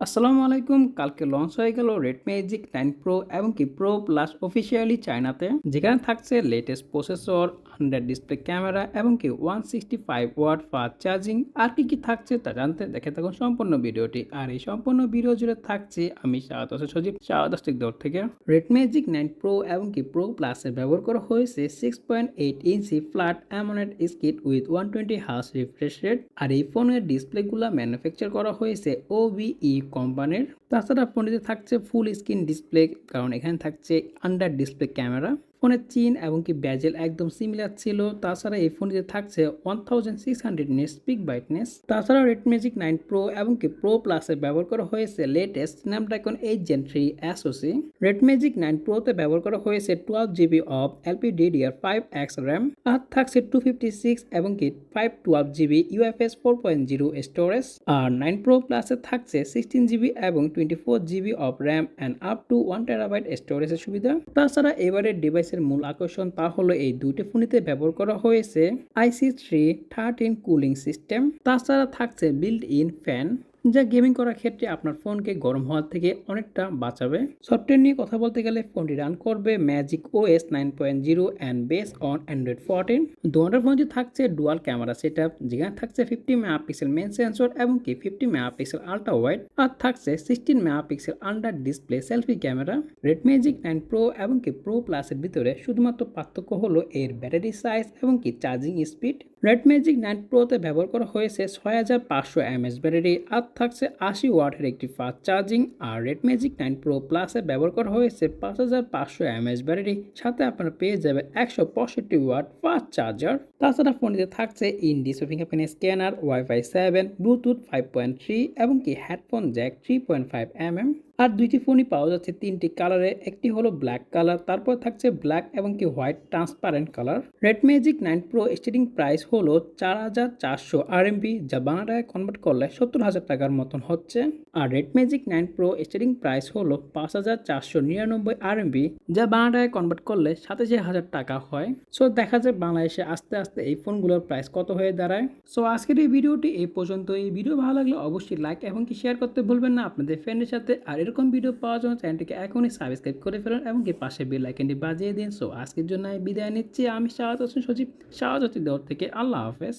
আসসালামু আলাইকুম। কালকে লঞ্চ হয়ে গেল রেড ম্যাজিক 9 প্রো এবং কি প্রো প্লাস অফিসিয়ালি চায়নাতে, যেখানে থাকছে latest processor, under display camera এবং কি 165 ওয়াট ফাস্ট চার্জিং। আর কি থাকছে তা জানতে দেখে থাকুন সম্পূর্ণ ভিডিওটি। আর এই সম্পূর্ণ ভিডিও জুড়ে থাকছে আমি শাহাদ হোসেন সজীব, শাহাদ দৌড় থেকে। রেড ম্যাজিক 9 প্রো এবং কি প্রো প্লাসে ব্যবহার করা হয়েছে 6.8 inch flat AMOLED screen with 120 hertz refresh rate. আর এই ফোনের ডিসপ্লেগুলো ম্যানুফ্যাকচার করা হয়েছে OBE কোম্পানির। তাছাড়া ফোনটিতে থাকছে ফুল স্ক্রিন ডিসপ্লে, কারণ এখানে থাকছে আন্ডার ডিসপ্লে ক্যামেরা। ফোনের চিন এবং কি বেজেল একদম সিমিলার ছিল। তাছাড়া এই ফোনটিতে থাকছে 1600 নিটস পিক ব্রাইটনেস। তাছাড়া রেড ম্যাজিক 9 প্রো এবং কি প্রো প্লাসে ব্যবহার করা হয়েছে latest Snapdragon 8 Gen 3 SoC। Red magic 9 প্রোতে ব্যবহার করা হয়েছে 12GB অফ LPDDR5X RAM, আর থাকছে 256 এবং কি 512GB UFS 4.0 স্টোরেজ। আর 9 প্রো প্লাসে থাকছে 16GB এবং 24GB of RAM and up to 1TB স্টোরেজের সুবিধা। তাছাড়া এবারের ডিভাইসের মূল আকর্ষণ তা হলো এই দুইটি ফোনেতে ব্যবহার করা হয়েছে IC313 কুলিং সিস্টেম। তাছাড়া থাকছে বিল্ট ইন ফ্যান, যা গেমিং করার ক্ষেত্রে আপনার ফোনকে গরম হওয়ার থেকে অনেকটা বাঁচাবে। সফটওয়্যার নিয়ে কথা বলতে গেলে ফোনটি রান করবে magic OS 9.0 and base on Android 14। 200 ফোনটি থাকছে ডুয়াল ক্যামেরা সেটআপ, যেখানে থাকছে 50 মেগাপিক্সেল মেইন সেন্সর এবং কি 50 মেগাপিক্সেল আল্ট্রা ওয়াইড, আর থাকছে 16 megapixel under display selfie camera. Red magic 9 pro এবং কি প্রো প্লাসের ভিতরে শুধুমাত্র পার্থক্য হলো এর ব্যাটারি সাইজ এবং কি চার্জিং স্পিড। রেড ম্যাজিক 9 প্রোতে ব্যবহার করা হয়েছে 6500 mAh ব্যাটারি, আর থাকছে 80 ওয়াটের একটি ফাস্ট চার্জিং। আর রেড ম্যাজিক 9 প্রো প্লাসে ব্যবহার করা হয়েছে 5500 mAh ব্যাটারি, সাথে আপনারা পেয়ে যাবেন 165 ওয়াট ফাস্ট চার্জার। তাছাড়া ফোনটিতে থাকছে in display fingerprint scanner, wifi 7, Bluetooth 5.3 এবং কি হেডফোন জ্যাক 3.5 mm। আর দুইটি ফোনই পাওয়া যাচ্ছে তিনটি কালারে, একটি হলো ব্ল্যাক কালার, তারপর থাকছে ব্ল্যাক এবং কি white transparent colour. Red magic 9 pro starting price হলো 4400 RMB, যা বাংলা টাকায় কনভার্ট করলে 70,000 টাকার মতন হচ্ছে। আর red magic 9 pro starting price হলো 5499 RMB, যা বাংলা টাকায় কনভার্ট করলে 87,000 টাকা হয়। সো দেখা যায় বাংলাদেশে আস্তে আস্তে এই ফোনগুলোর প্রাইস কত হয়ে দাঁড়ায়। সো আজকের এই ভিডিওটি এই পর্যন্ত। এই ভিডিও ভালো লাগলে অবশ্যই লাইক এবং কি শেয়ার করতে ভুলবেন না আপনাদের ফ্রেন্ডের সাথে। আর এরকম ভিডিও পাওয়ার জন্য চ্যানেলটিকে এখনই সাবস্ক্রাইব করে ফেলুন এবং কি পাশে বেল আইকনটি বাজিয়ে দিন। সো আজকের জন্য বিদায় নিচ্ছি আমি শাহাদ হোসেন সজীব, শাহাদ দৌড় থেকে। আল্লাহ হাফেজ।